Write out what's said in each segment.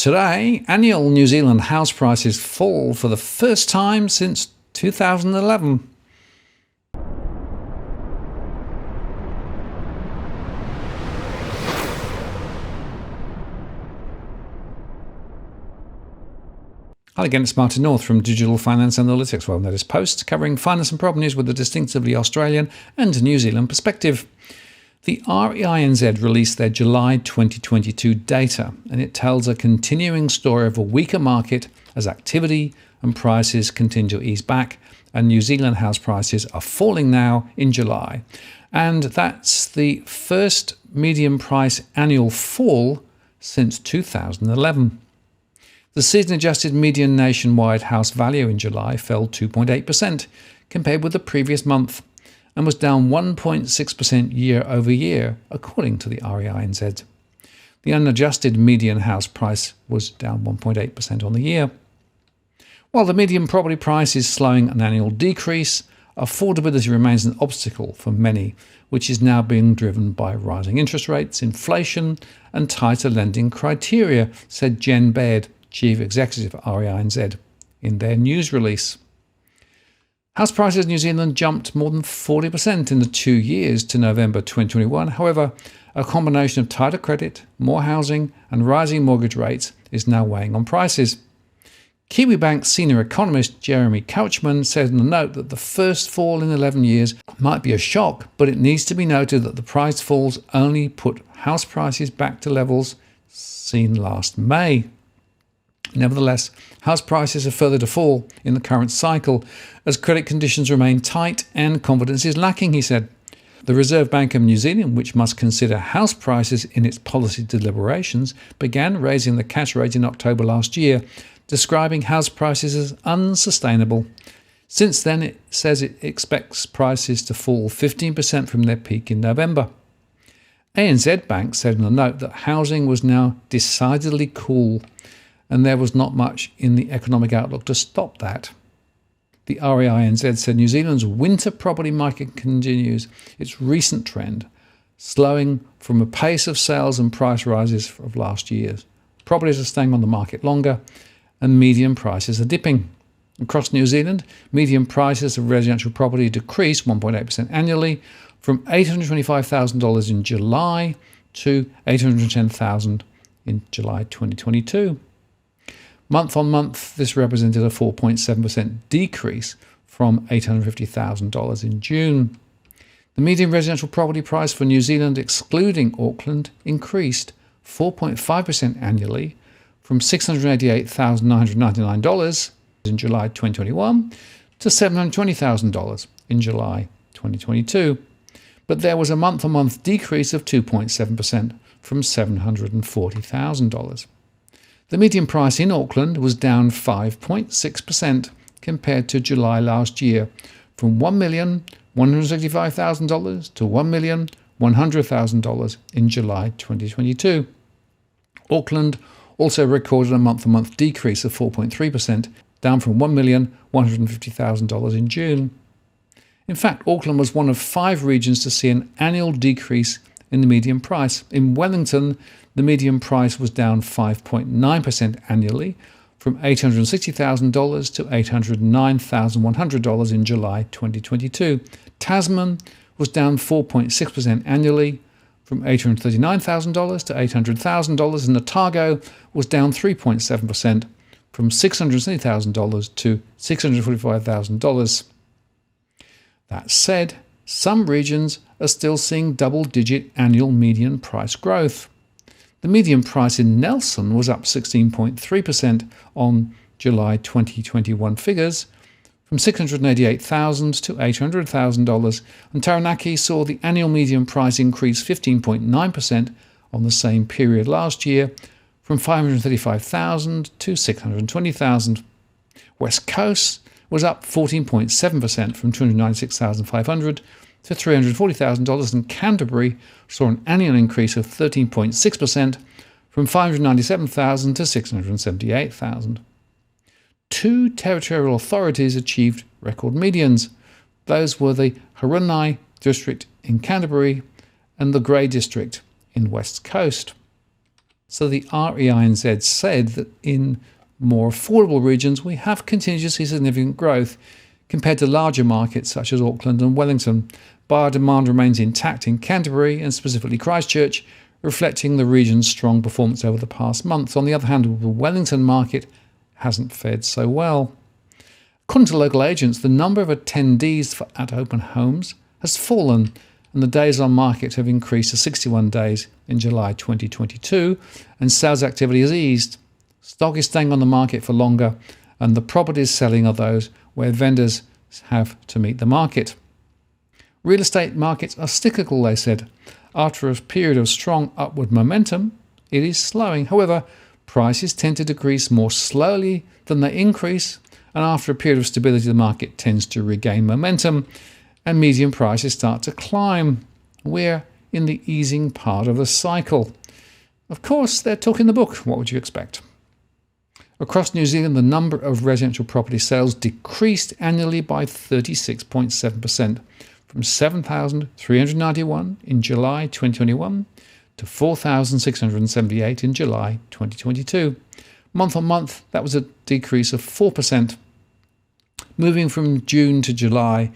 Today, annual New Zealand house prices fall for the first time since 2011. Hi again, it's Martin North from Digital Finance Analytics. Well, notice post covering finance and property news with a distinctively Australian and New Zealand perspective. The REINZ released their July 2022 data, and it tells a continuing story of a weaker market as activity and prices continue to ease back, and New Zealand house prices are falling now in July. And that's the first median price annual fall since 2011. The season-adjusted median nationwide house value in July fell 2.8% compared with the previous month and was down 1.6% year over year, according to the REINZ. The unadjusted median house price was down 1.8% on the year. While the median property price is slowing an annual decrease, affordability remains an obstacle for many, which is now being driven by rising interest rates, inflation, and tighter lending criteria, said Jen Baird, Chief Executive of REINZ, in their news release. House prices in New Zealand jumped more than 40% in the 2 years to November 2021. However, a combination of tighter credit, more housing, and rising mortgage rates is now weighing on prices. Kiwibank senior economist Jeremy Couchman said in a note that the first fall in 11 years might be a shock, but it needs to be noted that the price falls only put house prices back to levels seen last May. Nevertheless, house prices are further to fall in the current cycle as credit conditions remain tight and confidence is lacking, he said. The Reserve Bank of New Zealand, which must consider house prices in its policy deliberations, began raising the cash rate in October last year, describing house prices as unsustainable. Since then, it says it expects prices to fall 15% from their peak in November. ANZ Bank said in a note that housing was now decidedly cool, and there was not much in the economic outlook to stop that. The REINZ said New Zealand's winter property market continues its recent trend, slowing from a pace of sales and price rises of last year. Properties are staying on the market longer, and median prices are dipping. Across New Zealand, median prices of residential property decreased 1.8% annually from $825,000 in July to $810,000 in July 2022. Month on month, this represented a 4.7% decrease from $850,000 in June. The median residential property price for New Zealand, excluding Auckland, increased 4.5% annually from $688,999 in July 2021 to $720,000 in July 2022. But there was a month-on-month decrease of 2.7% from $740,000. The median price in Auckland was down 5.6% compared to July last year, from $1,165,000 to $1,100,000 in July 2022. Auckland also recorded a month-on-month decrease of 4.3%, down from $1,150,000 in June. In fact, Auckland was one of 5 regions to see an annual decrease in the median price. In Wellington, the median price was down 5.9% annually, from $860,000 to $809,100 in July 2022. Tasman was down 4.6% annually, from $839,000 to $800,000, and Otago was down 3.7%, from $670,000 to $645,000. That said, some regions are still seeing double-digit annual median price growth. The median price in Nelson was up 16.3% on July 2021 figures, from $688,000 to $800,000, and Taranaki saw the annual median price increase 15.9% on the same period last year, from $535,000 to $620,000. West Coast was up 14.7% from $296,500 to $340,000, and Canterbury saw an annual increase of 13.6% from $597,000 to $678,000. 2 territorial authorities achieved record medians. Those were the Haurunai district in Canterbury and the Grey district in West Coast. So the REINZ said that in more affordable regions, we have continued to see significant growth compared to larger markets such as Auckland and Wellington. Buyer demand remains intact in Canterbury and specifically Christchurch, reflecting the region's strong performance over the past months. On the other hand, the Wellington market hasn't fared so well. According to local agents, the number of attendees for At Open Homes has fallen, and the days on market have increased to 61 days in July 2022, and sales activity has eased. Stock is staying on the market for longer, and the properties selling are those where vendors have to meet the market. Real estate markets are cyclical, they said. After a period of strong upward momentum, it is slowing. However, prices tend to decrease more slowly than they increase, and after a period of stability, the market tends to regain momentum, and median prices start to climb. We're in the easing part of the cycle. Of course, they're talking the book. What would you expect? Across New Zealand, the number of residential property sales decreased annually by 36.7%, from 7,391 in July 2021 to 4,678 in July 2022. Month on month, that was a decrease of 4%. Moving from June to July,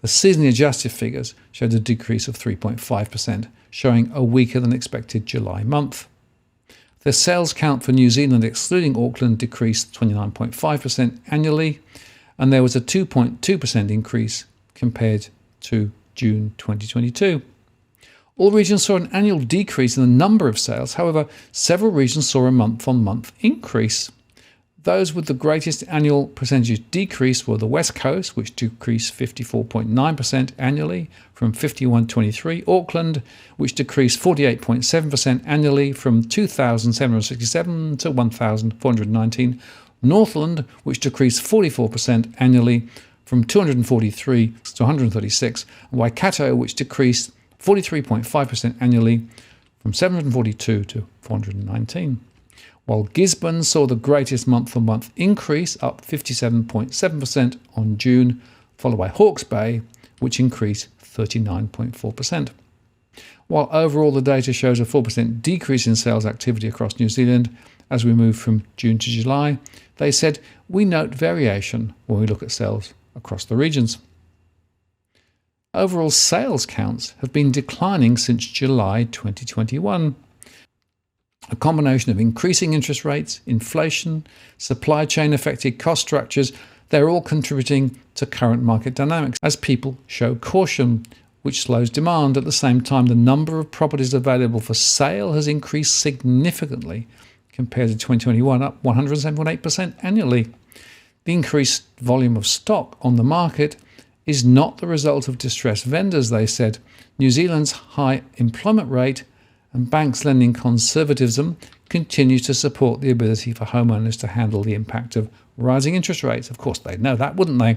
the seasonally adjusted figures showed a decrease of 3.5%, showing a weaker than expected July month. The sales count for New Zealand, excluding Auckland, decreased 29.5% annually, and there was a 2.2% increase compared to June 2022. All regions saw an annual decrease in the number of sales. However, several regions saw a month-on-month increase. Those with the greatest annual percentage decrease were the West Coast, which decreased 54.9% annually from 5123, Auckland, which decreased 48.7% annually from 2,767 to 1,419, Northland, which decreased 44% annually from 243 to 136, and Waikato, which decreased 43.5% annually from 742 to 419. While Gisborne saw the greatest month-on-month increase, up 57.7% on June, followed by Hawke's Bay, which increased 39.4%. While overall the data shows a 4% decrease in sales activity across New Zealand as we move from June to July, they said, we note variation when we look at sales across the regions. Overall sales counts have been declining since July 2021. A combination of increasing interest rates, inflation, supply chain affected cost structures, they're all contributing to current market dynamics as people show caution, which slows demand. At the same time, the number of properties available for sale has increased significantly compared to 2021, up 107.8% annually. The increased volume of stock on the market is not the result of distressed vendors, they said. New Zealand's high employment rate and banks' lending conservatism continue to support the ability for homeowners to handle the impact of rising interest rates. Of course, they'd know that, wouldn't they?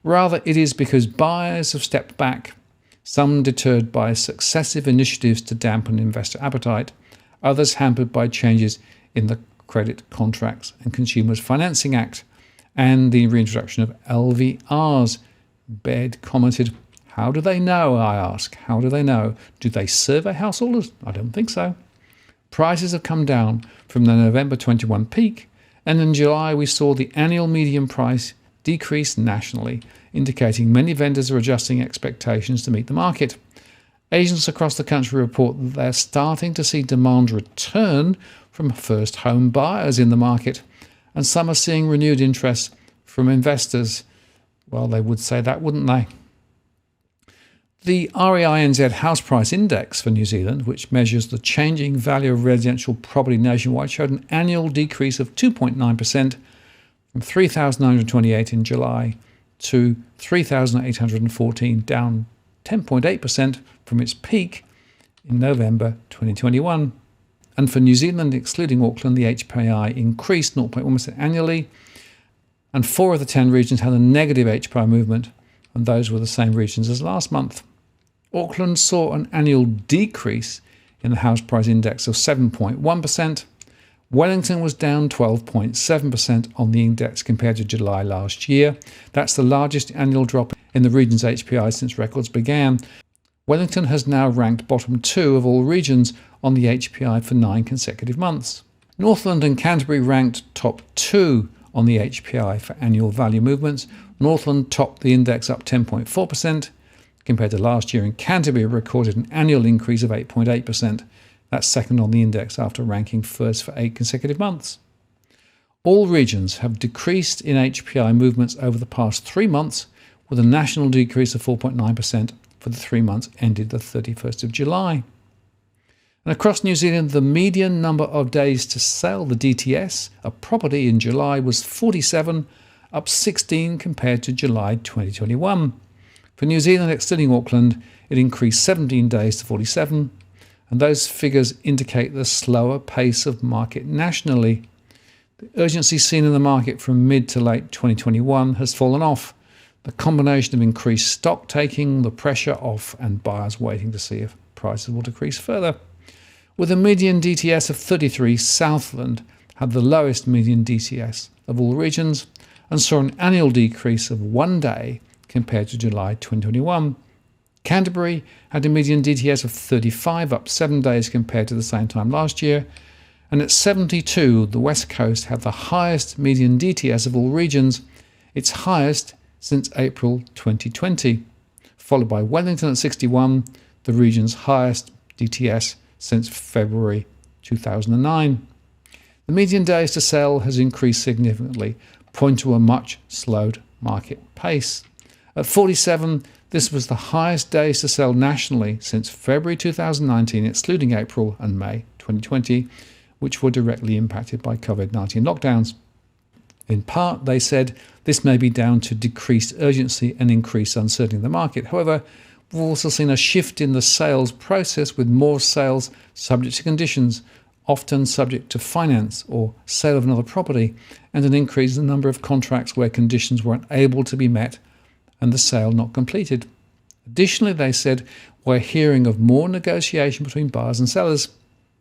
Rather, it is because buyers have stepped back, some deterred by successive initiatives to dampen investor appetite, others hampered by changes in the Credit Contracts and Consumers Financing Act and the reintroduction of LVRs. Baird commented, "How do they know, I ask? How do they know? Do they survey householders? I don't think so." Prices have come down from the November 21 peak, and in July we saw the annual median price decrease nationally, indicating many vendors are adjusting expectations to meet the market. Agents across the country report that they're starting to see demand return from first home buyers in the market, and some are seeing renewed interest from investors. Well, they would say that, wouldn't they? The REINZ House Price Index for New Zealand, which measures the changing value of residential property nationwide, showed an annual decrease of 2.9% from 3,928 in July to 3,814, down 10.8% from its peak in November 2021. And for New Zealand, excluding Auckland, the HPI increased 0.1% annually, and 4 of the 10 regions had a negative HPI movement, and those were the same regions as last month. Auckland saw an annual decrease in the house price index of 7.1%. Wellington was down 12.7% on the index compared to July last year. That's the largest annual drop in the region's HPI since records began. Wellington has now ranked bottom 2 of all regions on the HPI for 9 consecutive months. Northland and Canterbury ranked top 2 on the HPI for annual value movements. Northland topped the index up 10.4% compared to last year, and Canterbury recorded an annual increase of 8.8%. That's second on the index after ranking first for 8 consecutive months. All regions have decreased in HPI movements over the past 3 months, with a national decrease of 4.9% for the 3 months ended the 31st of July. And across New Zealand, the median number of days to sell the DTS, a property in July, was 47, up 16 compared to July 2021. For New Zealand, excluding Auckland, it increased 17 days to 47, and those figures indicate the slower pace of market nationally. The urgency seen in the market from mid to late 2021 has fallen off. The combination of increased stock taking, the pressure off, and buyers waiting to see if prices will decrease further. With a median DTS of 33, Southland had the lowest median DTS of all regions and saw an annual decrease of 1 day compared to July 2021. Canterbury had a median DTS of 35, up 7 days compared to the same time last year. And at 72, the West Coast had the highest median DTS of all regions, its highest since April 2020, followed by Wellington at 61, the region's highest DTS since February 2009. The median days to sell has increased significantly, pointing to a much slowed market pace. At 47, this was the highest days to sell nationally since February 2019, excluding April and May 2020, which were directly impacted by COVID-19 lockdowns. In part, they said this may be down to decreased urgency and increased uncertainty in the market. However, we've also seen a shift in the sales process, with more sales subject to conditions, often subject to finance or sale of another property, and an increase in the number of contracts where conditions weren't able to be met and the sale not completed. Additionally, they said, we're hearing of more negotiation between buyers and sellers.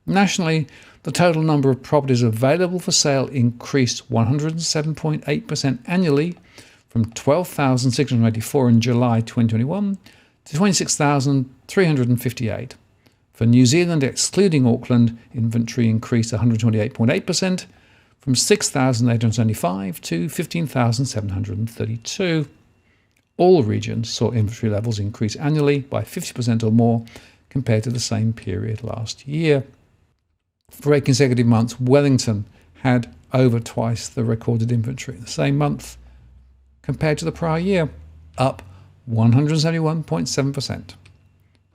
Nationally, the total number of properties available for sale increased 107.8% annually, from 12,684 in July 2021 to 26,358. For New Zealand, excluding Auckland, inventory increased 128.8%, from 6,875 to 15,732. All regions saw inventory levels increase annually by 50% or more compared to the same period last year. For 8 consecutive months, Wellington had over twice the recorded inventory in the same month compared to the prior year, up 171.7%.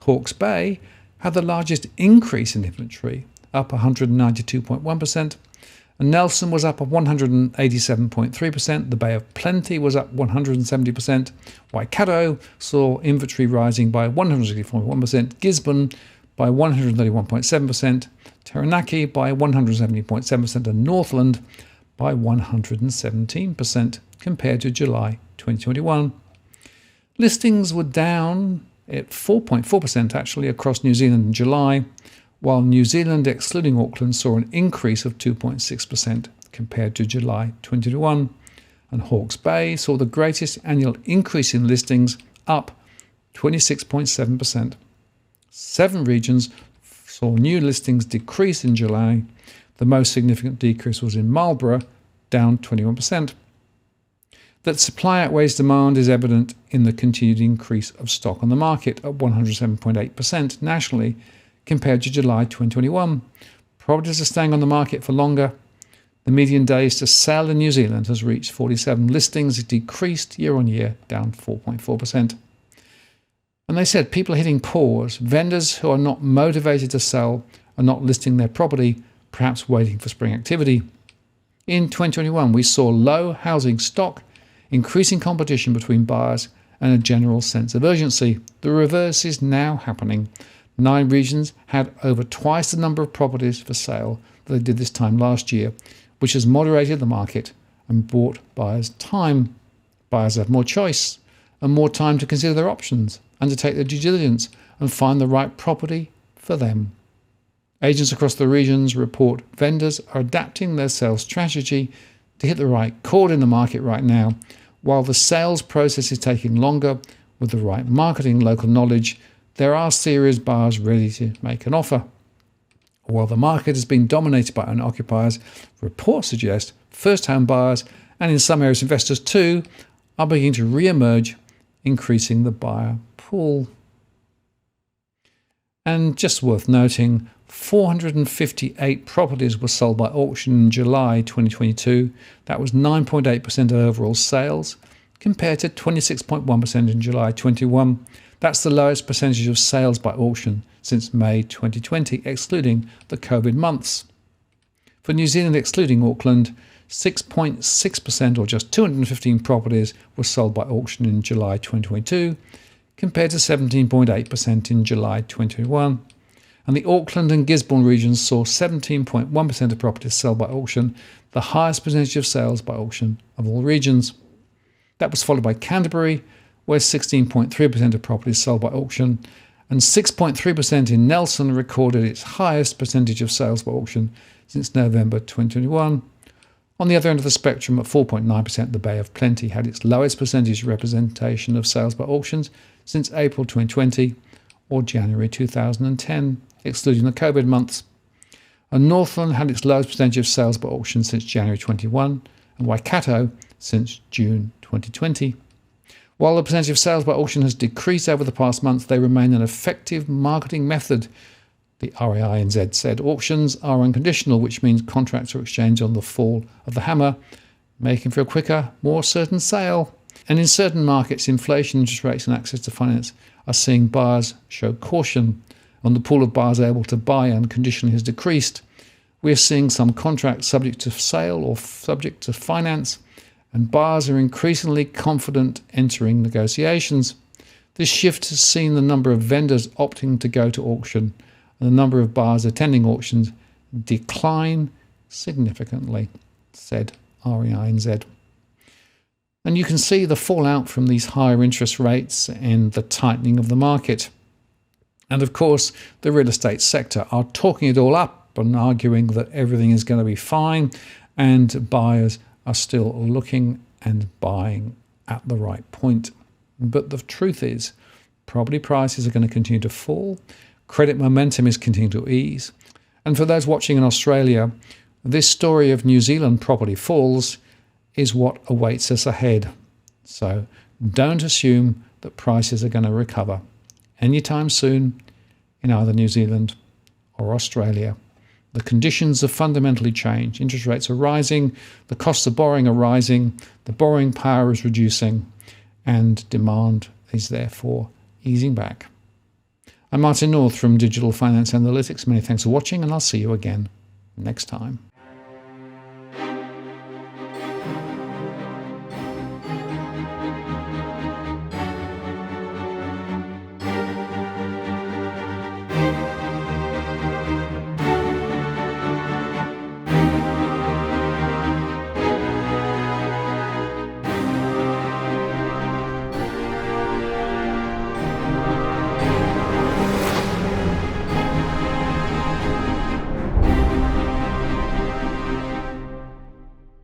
Hawke's Bay had the largest increase in inventory, up 192.1%, and Nelson was up 187.3%. The Bay of Plenty was up 170%. Waikato saw inventory rising by 164.1%. Gisborne by 131.7%. Taranaki by 170.7%. And Northland by 117% compared to July 2021. Listings were down at 4.4% actually across New Zealand in July, while New Zealand, excluding Auckland, saw an increase of 2.6% compared to July 2021, and Hawke's Bay saw the greatest annual increase in listings, up 26.7%. 7 regions saw new listings decrease in July. The most significant decrease was in Marlborough, down 21%. That supply outweighs demand is evident in the continued increase of stock on the market, up 107.8% nationally compared to July 2021. Properties are staying on the market for longer. The median days to sell in New Zealand has reached 47. Listings decreased year on year, down 4.4%. And they said people are hitting pause. Vendors who are not motivated to sell are not listing their property, perhaps waiting for spring activity. In 2021, we saw low housing stock, increasing competition between buyers, and a general sense of urgency. The reverse is now happening. 9 regions had over twice the number of properties for sale that they did this time last year, which has moderated the market and bought buyers time. Buyers have more choice and more time to consider their options, undertake their due diligence, and find the right property for them. Agents across the regions report vendors are adapting their sales strategy to hit the right chord in the market right now, while the sales process is taking longer. With the right marketing, local knowledge, there are serious buyers ready to make an offer. While the market has been dominated by owner-occupiers, reports suggest first-home buyers, and in some areas investors too, are beginning to re-emerge, increasing the buyer pool. And just worth noting, 458 properties were sold by auction in July 2022. That was 9.8% of overall sales, compared to 26.1% in July 21. That's the lowest percentage of sales by auction since May 2020, excluding the COVID months. For New Zealand, excluding Auckland, 6.6% or just 215 properties were sold by auction in July 2022, compared to 17.8% in July 2021. And the Auckland and Gisborne regions saw 17.1% of properties sold by auction, the highest percentage of sales by auction of all regions. That was followed by Canterbury, where 16.3% of properties sold by auction, and 6.3% in Nelson recorded its highest percentage of sales by auction since November 2021. On the other end of the spectrum, at 4.9%, the Bay of Plenty had its lowest percentage representation of sales by auctions since April 2020 or January 2010, excluding the COVID months. And Northland had its lowest percentage of sales by auction since January 21, and Waikato since June 2020. While the percentage of sales by auction has decreased over the past month, they remain an effective marketing method. The REINZ said auctions are unconditional, which means contracts are exchanged on the fall of the hammer, making for a quicker, more certain sale. And in certain markets, inflation, interest rates and access to finance are seeing buyers show caution. And the pool of buyers able to buy unconditionally has decreased. We are seeing some contracts subject to sale or subject to finance, and buyers are increasingly confident entering negotiations. This shift has seen the number of vendors opting to go to auction and the number of buyers attending auctions decline significantly, said REINZ. And you can see the fallout from these higher interest rates and the tightening of the market. And of course, the real estate sector are talking it all up and arguing that everything is going to be fine, and buyers are still looking and buying at the right point. But the truth is, property prices are going to continue to fall, credit momentum is continuing to ease, and for those watching in Australia, this story of New Zealand property falls is what awaits us ahead. So don't assume that prices are going to recover anytime soon in either New Zealand or Australia. The conditions have fundamentally changed. Interest rates are rising, the costs of borrowing are rising, the borrowing power is reducing, and demand is therefore easing back. I'm Martin North from Digital Finance Analytics. Many thanks for watching, and I'll see you again next time.